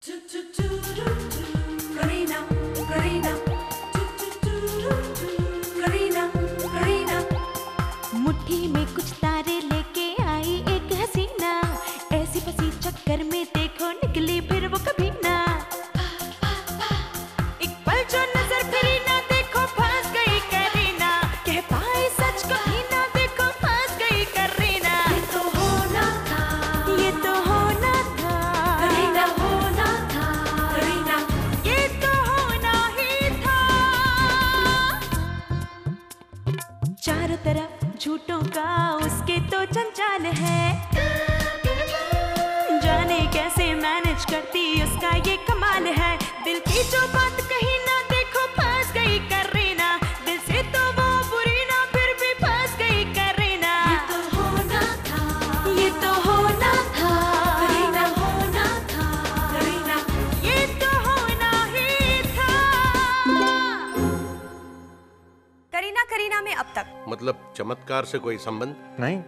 करीना करीना करीना करीना मुट्ठी में कुछ तारे लेके आई एक हसीना, ऐसी फंसी चक्कर में देखो निकली फिर वो कभी ना। एक पल जो नजर फिरी ना देखो फंस गई करीना, कह पाई सच कभी ना देखो फंस गई करीना। ये तो होना था, ये तो होना था करीना होना था, करीना ये तो होना ही था। चारों तरफ झूठों का उसके तो जंजाल है, जाने कैसे मैनेज करती उसका ये कमाल है। दिल की जो बात कही ना देखो फंस गई करीना, दिल से तो वो बुरी ना फिर भी फंस गई करीना। ये तो होना था, ये तो होना था करीना होना था, करीना ये तो होना ही था। करीना करीना में अब तक मतलब चमत्कार से कोई संबंध? नहीं,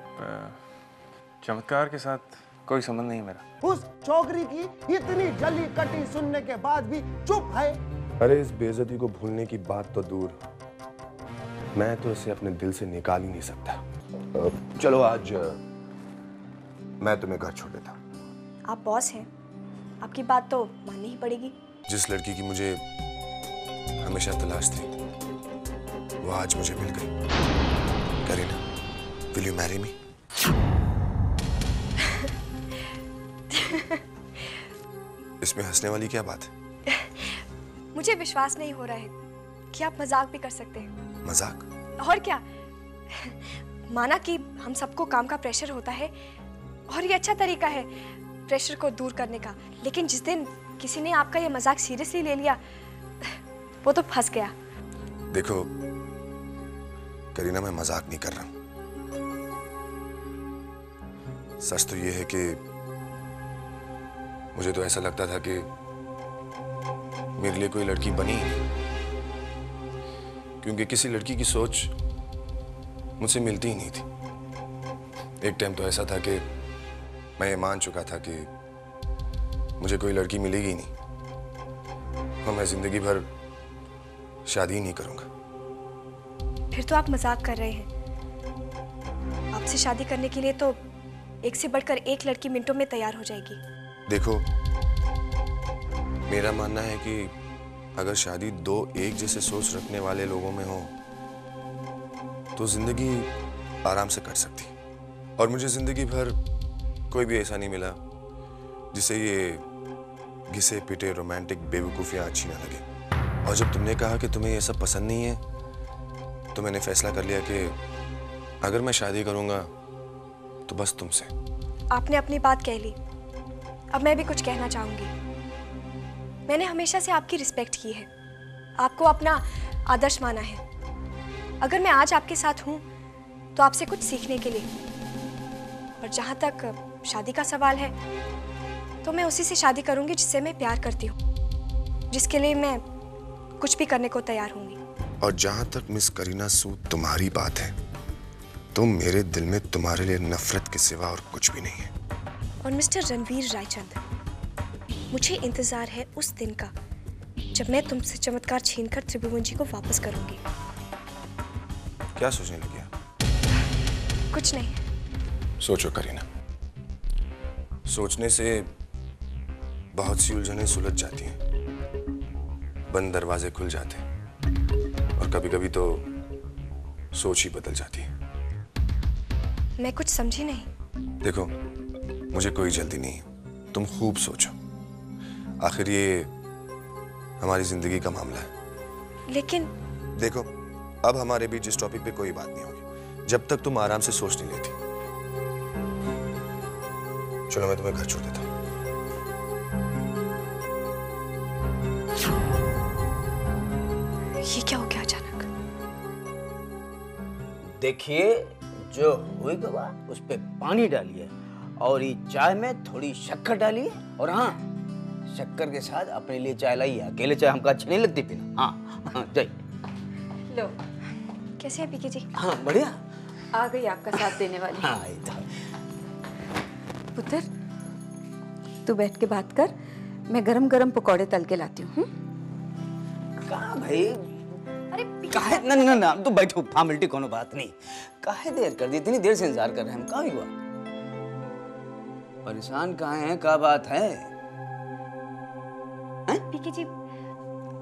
चमत्कार के साथ कोई संबंध नहीं मेरा। उस छोकरी की इतनी जली कटी सुनने के बाद भी चुप है। अरे इस बेइज्जती को भूलने की बात तो दूर, मैं तो इसे अपने दिल से निकाल ही नहीं सकता। चलो आज मैं तुम्हें घर छोड़ देता हूँ। आप बॉस हैं, आपकी बात तो माननी ही पड़ेगी। जिस लड़की की मुझे हमेशा तलाश थी वो आज मुझे मिल गई। Kareena, will you marry me? इसमें हंसने वाली क्या बात है? मुझे विश्वास नहीं हो रहा है कि आप मजाक भी कर सकते हैं। मजाक? और क्या, माना कि हम सबको काम का प्रेशर होता है और ये अच्छा तरीका है प्रेशर को दूर करने का, लेकिन जिस दिन किसी ने आपका ये मजाक सीरियसली ले लिया वो तो फंस गया। देखो करीना, मैं मजाक नहीं कर रहा हूं। सच तो ये है कि मुझे तो ऐसा लगता था कि मेरे लिए कोई लड़की बनी ही नहीं, क्योंकि किसी लड़की की सोच मुझसे मिलती ही नहीं थी। एक टाइम तो ऐसा था कि मैं ये मान चुका था कि मुझे कोई लड़की मिलेगी ही नहीं और मैं जिंदगी भर शादी ही नहीं करूंगा। फिर तो आप मजाक कर रहे हैं। आपसे शादी करने के लिए तो एक से बढ़कर एक लड़की मिनटों में तैयार हो जाएगी। देखो, मेरा मानना है कि अगर शादी दो एक जैसे सोच रखने वाले लोगों में हो तो जिंदगी आराम से कट सकती। और मुझे जिंदगी भर कोई भी ऐसा नहीं मिला जिसे ये घिसे पिटे रोमांटिक बेवकूफियां अच्छी ना लगे। और जब तुमने कहा कि तुम्हें ये सब पसंद नहीं है तो मैंने फैसला कर लिया कि अगर मैं शादी करूंगा तो बस तुमसे। आपने अपनी बात कह ली, अब मैं भी कुछ कहना चाहूंगी। मैंने हमेशा से आपकी रिस्पेक्ट की है, आपको अपना आदर्श माना है। अगर मैं आज आपके साथ हूं तो आपसे कुछ सीखने के लिए। और जहां तक शादी का सवाल है तो मैं उसी से शादी करूंगी जिससे मैं प्यार करती हूँ, जिसके लिए मैं कुछ भी करने को तैयार होंगी। और जहां तक मिस करीना सूद तुम्हारी बात है तो मेरे दिल में तुम्हारे लिए नफरत के सिवा और कुछ भी नहीं है। और मिस्टर रणवीर रायचंद, मुझे इंतजार है उस दिन का जब मैं तुमसे चमत्कार छीनकर त्रिभुवन जी को वापस करूंगी। क्या सोचने लगी? कुछ नहीं। सोचो करीना, सोचने से बहुत सी उलझनें सुलझ जाती हैं, बंद दरवाजे खुल जाते हैं और कभी-कभी तो सोच ही बदल जाती है। मैं कुछ समझी नहीं। देखो, मुझे कोई जल्दी नहीं है, तुम खूब सोचो। आखिर ये हमारी जिंदगी का मामला है। लेकिन देखो, अब हमारे बीच इस टॉपिक पे कोई बात नहीं होगी जब तक तुम आराम से सोच नहीं लेती। चलो मैं तुम्हें घर छोड़ देता हूँ। ये क्या हो गया अचानक? देखिए, जो हुई गवा उस पे पानी डालिए और ये चाय में थोड़ी शक्कर डालिए। और हाँ, शक्कर के साथ अपने लिए चाय लाइए। अकेले चाय हमको अच्छी नहीं लगती पीना। हाँ जाइए। लो, कैसे है पीके जी? हाँ बढ़िया। आ गई आपका साथ देने वाली। हाँ इधर। पुत्र, तू बैठ के बात कर, मैं गरम गरम पकौड़े तल के लाती हूँ। कहाँ भाई? अरे काहे ना ना ना तू बैठो, फॉर्मेलिटी कोनो बात नहीं। काहे देर कर दी? इतनी देर से इंतजार कर रहे हैं हम। कहाँ हुआ? परेशान कहाँ हैं? क्या बात है? पीके जी,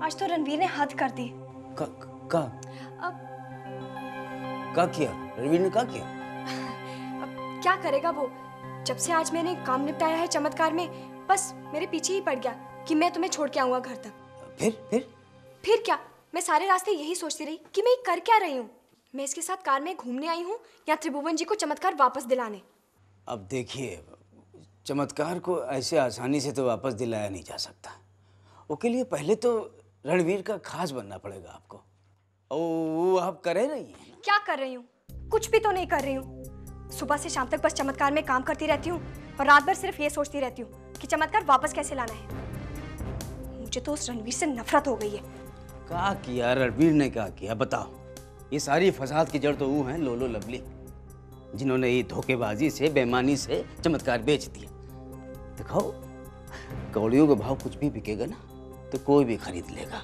आज तो रणवीर ने हद कर दी। का अब क्या किया? रणवीर ने क्या किया? अब क्या करेगा वो? जब से आज मैंने काम निपटाया है चमत्कार में, बस मेरे पीछे ही पड़ गया कि मैं तुम्हें छोड़ के आऊंगा घर तक। फिर क्या? मैं सारे रास्ते यही सोचती रही कि मैं कर क्या रही हूँ। मैं इसके साथ कार में घूमने आई हूँ या त्रिभुवन जी को चमत्कार वापस दिलाने। अब देखिए, चमत्कार को ऐसे आसानी से तो वापस दिलाया नहीं जा सकता। उसके लिए पहले तो रणवीर का खास बनना पड़ेगा आपको। और वो आप कर रही हैं? क्या कर रही हूँ? कुछ भी तो नहीं कर रही हूँ। सुबह से शाम तक बस चमत्कार में काम करती रहती हूँ और रात भर सिर्फ ये सोचती रहती हूँ कि चमत्कार वापस कैसे लाना है। मुझे तो उस रणवीर से नफरत हो गई है। क्या किया रणवीर ने? क्या किया बताओ? ये सारी फसाद की जड़ तो वो हैं लोलो लवली, जिन्होंने ये धोखेबाजी से, बेईमानी से चमत्कार बेच दिया। देखो, कौड़ियों का भाव कुछ भी बिकेगा ना तो कोई भी खरीद लेगा।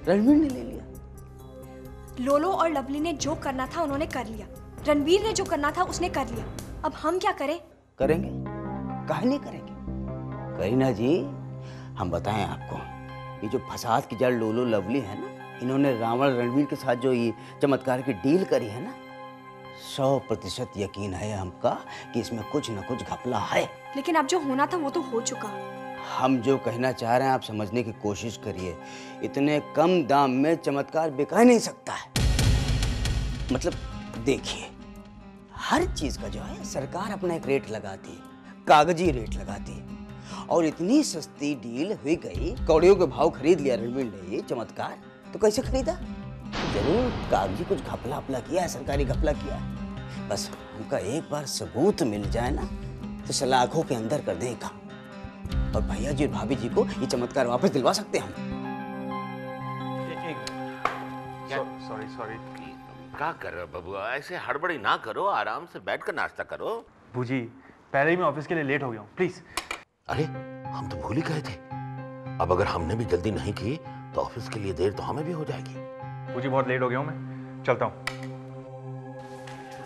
रणवीर ने ले लिया। लोलो और लवली ने जो करना था उन्होंने कर लिया। रणवीर ने जो करना था उसने कर लिया। अब हम क्या करें? करेंगे, काहे नहीं करेंगे? करीना जी, हम बताएं आपको, ये जो फसाद की जड़ लोलो लवली है ना, इन्होंने रावण रणवीर के साथ जो ये चमत्कार की डील करी है ना, 100% यकीन है हमका कि इसमें कुछ न कुछ घपला है। लेकिन अब जो होना था वो तो हो चुका। हम जो कहना चाह रहे हैं आप समझने की कोशिश करिए। इतने कम दाम में चमत्कार बिका नहीं सकता है। मतलब देखिए, हर चीज का जो है सरकार अपना एक रेट लगाती है, कागजी रेट लगाती है। और इतनी सस्ती डील हुई गई, कौड़ियों के भाव खरीद लिया रणवीर ने ये चमत्कार। तो कैसे खरीदा? जरूर कागजी कुछ घपला अपला किया है, सरकारी घपला किया है। बस हमका एक बार सबूत मिल जाए ना तो सलाखों के अंदर कर देगा। और भैया जी और भाभी जी को ये चमत्कार वापस दिलवा सकते हैं हम। सॉरी क्या कर रहे हो बबुआ? ऐसे हड़बड़ी ना करो, आराम से बैठ कर नाश्ता करो। बूजी, पहले ही मैं ऑफिस के लिए लेट हो गया हूँ, प्लीज। अरे हम तो भूल ही गए थे। अब अगर हमने भी जल्दी नहीं की तो ऑफिस के लिए देर तो हमें भी हो जाएगी। बूजी, बहुत लेट हो गया हूँ मैं, चलता हूँ।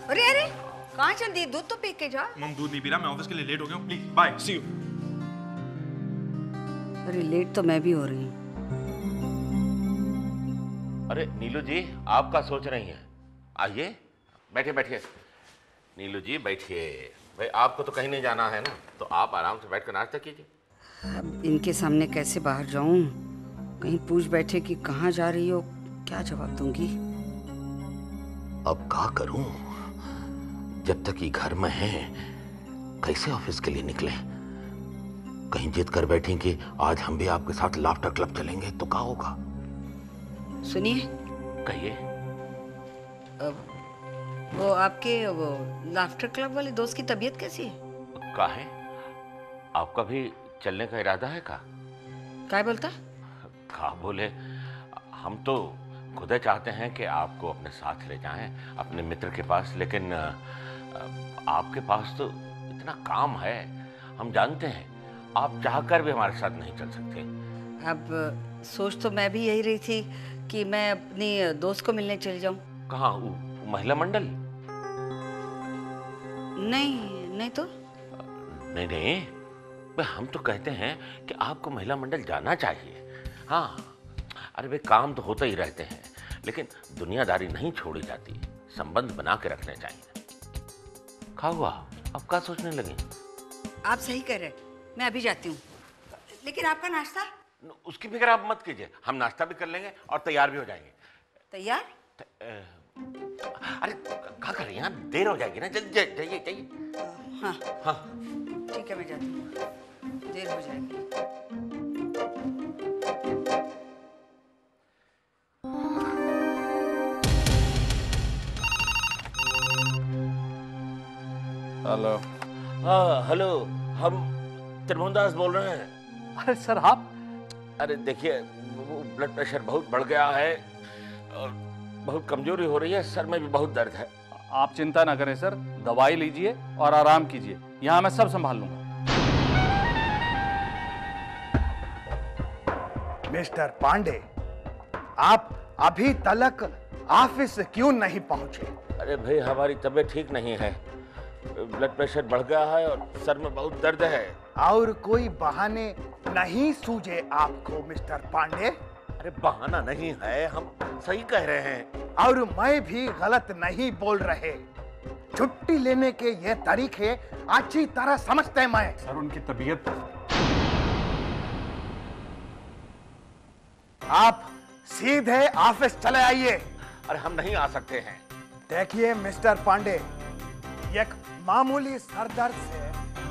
अरे अरे, कहाँ चल दी? दूध तो पी के जा। मम, दूध नहीं पी रहा, मैं ऑफिस के लिए लेट हो गया हूँ, प्लीज बाय, सी यू। अरे लेट तो मैं भी हो रही हूँ। अरे नीलू जी, आप क्या सोच रही हैं? आइए, बैठिए बैठिए। नीलू जी बैठिए। भाई आपको तो कहीं नहीं जाना है ना, तो आप आराम से बैठ कर नाश्ता कीजिए। अब इनके सामने कैसे बाहर जाऊं? कहीं पूछ बैठे कि कहाँ जा रही हो, क्या जवाब दूंगी? अब क्या करूं? जब तक ये घर में है, कैसे ऑफिस के लिए निकले? कहीं जिद कर बैठी कि आज हम भी आपके साथ लाफ्टर क्लब चलेंगे तो क्या होगा? सुनिए, कहिए। वो आपके वो लाफ्टर क्लब वाले दोस्त की तबीयत कैसी है? क्या है? आपका भी चलने का इरादा है का? क्या बोलता? क्या बोले, हम तो खुद चाहते हैं कि आपको अपने साथ ले जाएं, अपने मित्र के पास, लेकिन आपके पास तो इतना काम है। हम जानते हैं आप चाहकर भी हमारे साथ नहीं चल सकते। अब सोच तो मैं भी यही रही थी कि मैं अपनी दोस्त को मिलने चली जाऊं। कहाँ? महिला मंडल? नहीं तो नहीं, हम तो कहते हैं कि आपको महिला मंडल जाना चाहिए। हाँ, अरे भाई काम तो होते ही रहते हैं, लेकिन दुनियादारी नहीं छोड़ी जाती, संबंध बना के रखने चाहिए। क्या हुआ? अब क्या सोचने लगे? आप सही कह रहे, मैं अभी जाती हूँ। लेकिन आपका नाश्ता? उसकी फिक्र आप मत कीजिए, हम नाश्ता भी कर लेंगे और तैयार भी हो जाएंगे। तैयार? अरे क्या कर रही हैं? देर हो जाएगी ना, जल्दी जाइए। हाँ, ठीक है, मैं जाती हूँ, देर हो जाएगी। हेलो। हाँ हेलो, हम त्रिभुवन दास बोल रहे हैं। अरे सर आप? अरे देखिए, वो ब्लड प्रेशर बहुत बढ़ गया है और बहुत कमजोरी हो रही है, सर में भी बहुत दर्द है। आप चिंता ना करें सर, दवाई लीजिए और आराम कीजिए, यहाँ मैं सब संभाल लूंगा। मिस्टर पांडे, आप अभी तक ऑफिस क्यों नहीं पहुंचे? अरे भाई हमारी तबीयत ठीक नहीं है, ब्लड प्रेशर बढ़ गया है और सर में बहुत दर्द है। और कोई बहाने नहीं सूझे आपको मिस्टर पांडे? अरे बहाना नहीं है, हम सही कह रहे हैं। और मैं भी गलत नहीं बोल रहे। छुट्टी लेने के ये तरीके अच्छी तरह समझते मैं। सर उनकी तबीयत, आप सीधे ऑफिस चले आइए। अरे हम नहीं आ सकते हैं। देखिए मिस्टर पांडे, एक मामूली सरदर्द से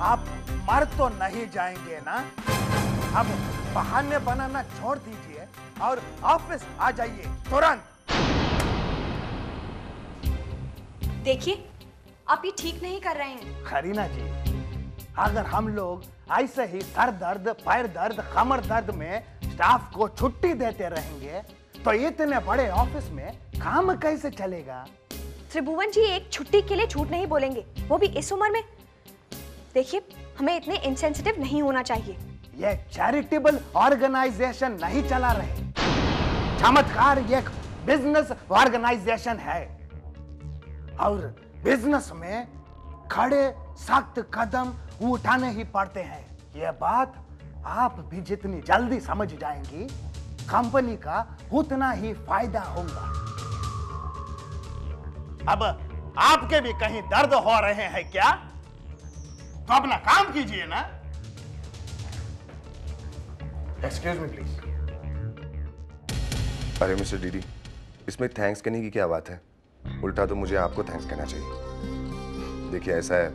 आप मर तो नहीं जाएंगे ना? अब बहाने बनाना छोड़ दीजिए और ऑफिस आ जाइए तुरंत। देखिए, आप ये ठीक नहीं कर रहे हैं। करीना जी, अगर हम लोग ऐसे ही सर दर्द, पैर दर्द, कमर दर्द में स्टाफ को छुट्टी देते रहेंगे तो इतने बड़े ऑफिस में काम कैसे चलेगा? त्रिभुवन जी एक छुट्टी के लिए झूठ नहीं बोलेंगे, वो भी इस उम्र में। देखिए, हमें इतने इनसेंसिटिव नहीं होना चाहिए। ये चैरिटेबल ऑर्गेनाइजेशन नहीं चला रहे। चमत्कार एक बिजनेस ऑर्गेनाइजेशन है और बिजनेस में खड़े सख्त कदम उठाने ही पड़ते हैं। ये बात आप भी जितनी जल्दी समझ जाएंगी, कंपनी का उतना ही फायदा होगा। अब आपके भी कहीं दर्द हो रहे हैं क्या? तो अपना काम कीजिए ना। Excuse me please. अरे मिस्टर डीडी, इसमें थैंक्स कहने की क्या बात है? उल्टा तो मुझे आपको थैंक्स कहना चाहिए। देखिए ऐसा है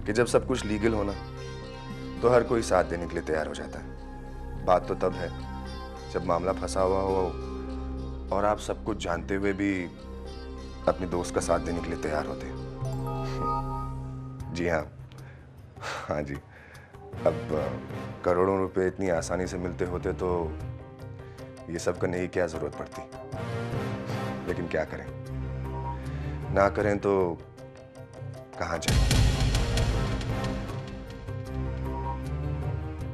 कि जब सब कुछ लीगल होना तो हर कोई साथ देने के लिए तैयार हो जाता है। बात तो तब है जब मामला फंसा हुआ हो और आप सब कुछ जानते हुए भी अपने दोस्त का साथ देने के लिए तैयार होते हैं। जी हाँ, हाँ जी। अब करोड़ों रुपए इतनी आसानी से मिलते होते तो ये सब करने की क्या जरूरत पड़ती। लेकिन क्या करें, ना करें तो कहाँ जाएं?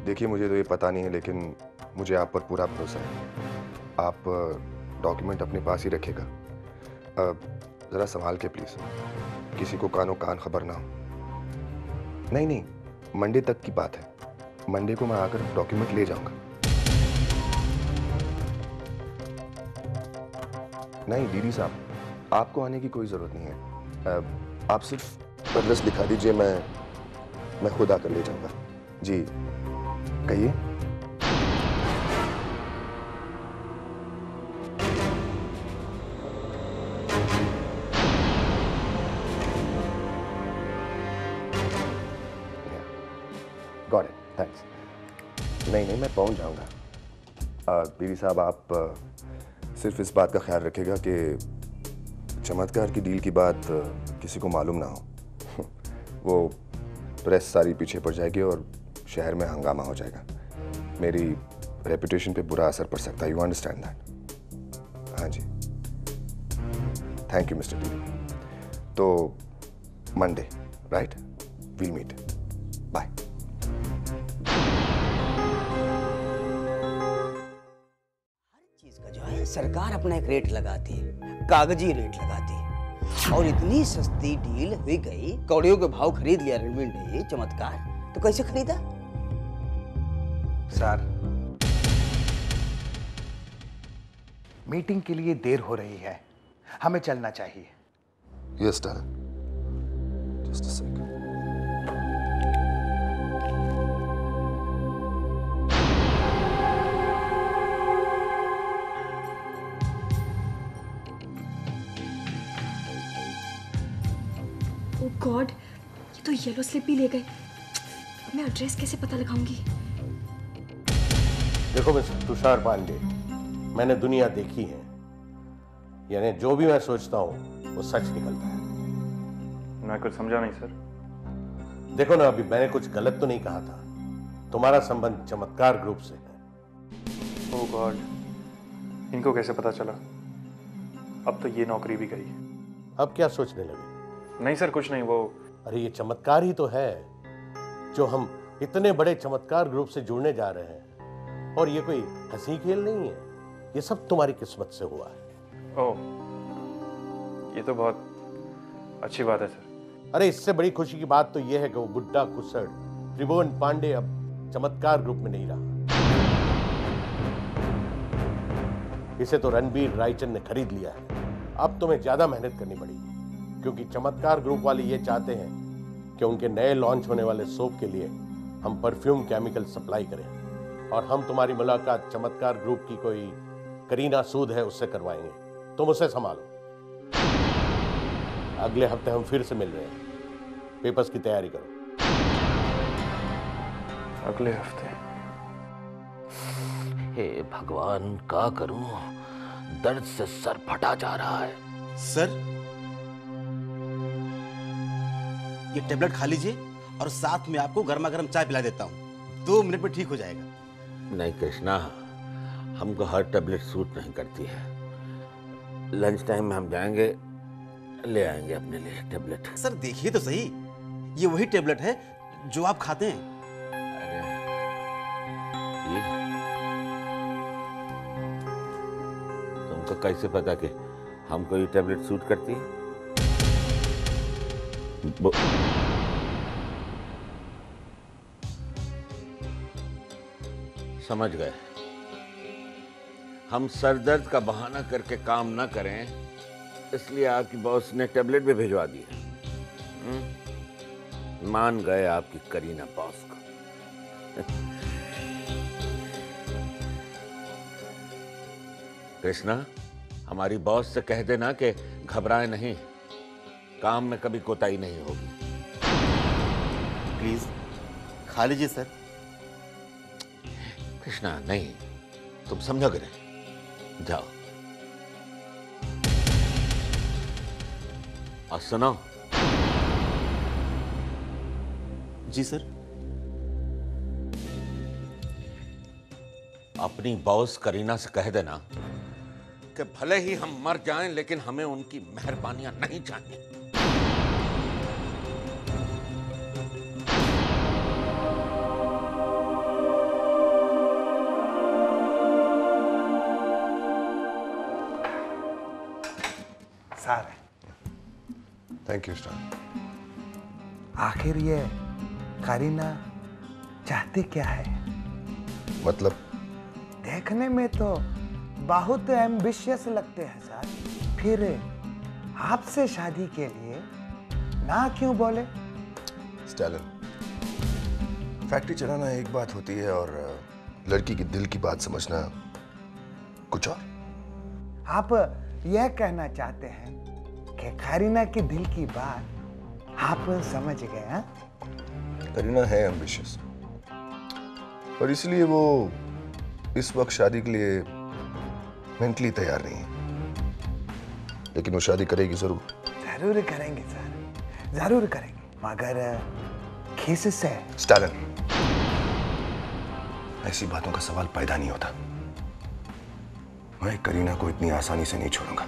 देखिए मुझे तो ये पता नहीं है, लेकिन मुझे आप पर पूरा भरोसा है। आप डॉक्यूमेंट अपने पास ही रखिएगा। ज़रा संभाल के प्लीज़, किसी को कानो कान खबर ना हो। नहीं नहीं, मंडे तक की बात है। मंडे को मैं आकर डॉक्यूमेंट ले जाऊंगा। नहीं डीडी साहब, आपको आने की कोई ज़रूरत नहीं है। आप सिर्फ एड्रेस लिखा दीजिए, मैं खुद आकर ले जाऊंगा। जी कहिए। Got it, thanks. नहीं मैं पहुंच जाऊंगा। बीवी साहब आप सिर्फ इस बात का ख्याल रखिएगा कि चमत्कार की डील की बात किसी को मालूम ना हो। वो प्रेस सारी पीछे पड़ जाएगी और शहर में हंगामा हो जाएगा। मेरी रेपुटेशन पे बुरा असर पड़ सकता है। You understand that? हाँ जी, थैंक यू मिस्टर डी। तो Monday right, we'll meet. Bye. सरकार अपना एक रेट लगाती है, कागजी रेट लगाती है, और इतनी सस्ती डील हुई गई, कौड़ियों के भाव खरीद लिया रेडीमेड ने चमत्कार। तो कैसे खरीदा? सर, मीटिंग के लिए देर हो रही है, हमें चलना चाहिए। Yes darling, just a second. Oh God, ये तो येलो स्लिप भी ले गए। मैं एड्रेस कैसे पता लगाऊंगी? देखो मिस्टर तुषार पांडे, मैंने दुनिया देखी है, यानी जो भी मैं सोचता हूं वो सच निकलता है। मैं कुछ समझा नहीं सर। देखो ना, अभी मैंने कुछ गलत तो नहीं कहा था। तुम्हारा संबंध चमत्कार ग्रुप से है। ओह गॉड, इनको कैसे पता चला? अब तो ये नौकरी भी गई। अब क्या सोचने लगे? नहीं सर, कुछ नहीं। वो अरे ये चमत्कार ही तो है जो हम इतने बड़े चमत्कार ग्रुप से जुड़ने जा रहे हैं। और ये कोई हंसी खेल नहीं है, ये सब तुम्हारी किस्मत से हुआ है। ओह, ये तो बहुत अच्छी बात है सर। अरे इससे बड़ी खुशी की बात तो ये है कि वो बुड्ढा कुसड़ त्रिभुवन पांडे अब चमत्कार ग्रुप में नहीं रहा। इसे तो रणबीर रायचंद ने खरीद लिया है। अब तुम्हें ज्यादा मेहनत करनी पड़ेगी, क्योंकि चमत्कार ग्रुप वाले ये चाहते हैं कि उनके नए लॉन्च होने वाले सोप के लिए हम परफ्यूम केमिकल सप्लाई करें, और हम तुम्हारी मुलाकात चमत्कार ग्रुप की कोई करीना सूद है उससे करवाएंगे। तुम उसे संभालो। अगले हफ्ते हम फिर से मिल रहे हैं। पेपर्स की तैयारी करो। अगले हफ्ते? हे भगवान, क्या करूं? दर्द से सर फटा जा रहा है। सर, ये टेबलेट खा लीजिए और साथ में आपको गर्मा गर्म चाय पिला देता हूँ। 2 मिनट में ठीक हो जाएगा। नहीं कृष्णा, हमको हर टेबलेट सूट नहीं करती है। लंच टाइम में हम जाएंगे, ले आएंगे अपने लिए टेबलेट। सर देखिए तो सही, ये वही टेबलेट है जो आप खाते हैं। तुमको कैसे पता कि हमको ये टेबलेट सूट करती है? समझ गए। हम सर दर्द का बहाना करके काम ना करें, इसलिए आपकी बॉस ने टेबलेट भी भिजवा दी है। मान गए आपकी करीना बॉस को। कृष्णा, हमारी बॉस से कह देना कि घबराए नहीं, काम में कभी कोताही नहीं होगी। प्लीज खा लीजिए सर। कृष्णा नहीं, तुम समझोगे नहीं। जाओ। और सुनो। जी सर। अपनी बॉस करीना से कह देना कि भले ही हम मर जाएं, लेकिन हमें उनकी मेहरबानियां नहीं चाहिए। सारे थैंक यू स्टार। आखिर ये करीना चाहती क्या है? मतलब? देखने में तो बहुत एम्बिशियस लगते हैं सर, फिर आपसे शादी के लिए ना क्यों बोले? स्टैलिन, फैक्ट्री चलाना एक बात होती है और लड़की की दिल की बात समझना कुछ और। आप यह कहना चाहते हैं कि करीना की दिल की बात आप समझ गए हैं? करीना है एम्बिशियस और इसलिए वो इस वक्त शादी के लिए मेंटली तैयार नहीं है, लेकिन वो शादी करेगी जरूर। जरूर करेंगे सर, जरूर करेंगे, मगर किस से? स्टैलिन, ऐसी बातों का सवाल पैदा नहीं होता। मैं करीना को इतनी आसानी से नहीं छोड़ूंगा।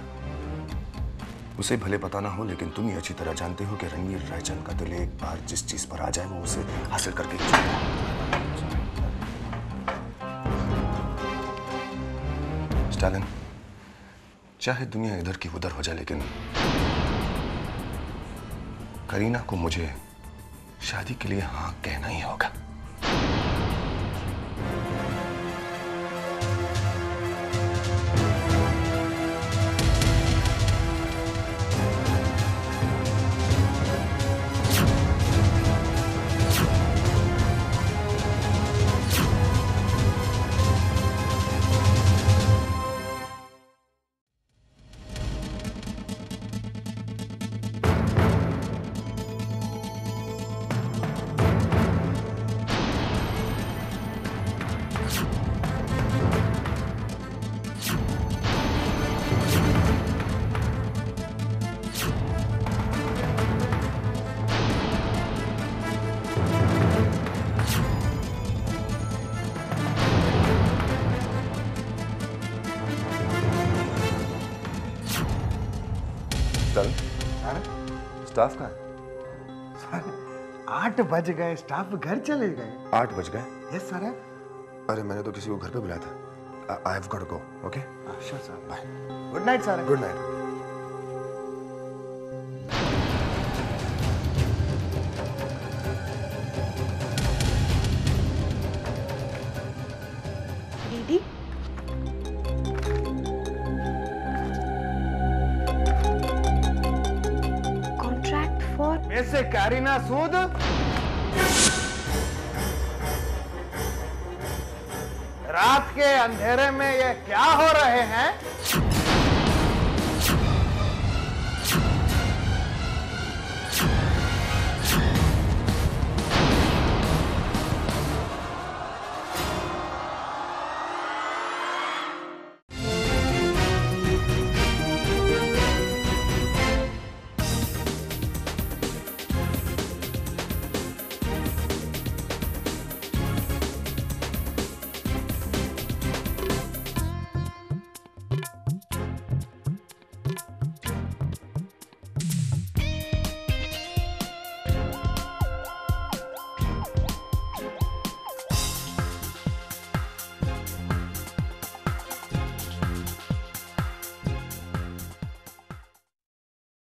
उसे भले पता ना हो, लेकिन तुम ही अच्छी तरह जानते हो कि रणवीर रायचंद का दिल एक बार जिस चीज पर आ जाए वो उसे हासिल करके ही छोड़ेगा। स्टैलिन, चाहे दुनिया इधर की उधर हो जाए, लेकिन करीना को मुझे शादी के लिए हाँ कहना ही होगा। स्टाफ कहाँ है? 8 बज गए, स्टाफ घर चले गए। 8 बज गए? Yes sir. अरे मैंने तो किसी को घर पे बुलाया था। I have got to go. Okay sure sir, bye. Good night sir. Good night. दीदी, कॉन्ट्रैक्ट फॉर वैसे कारीना सूद रात के अंधेरे में ये क्या हो रहे हैं?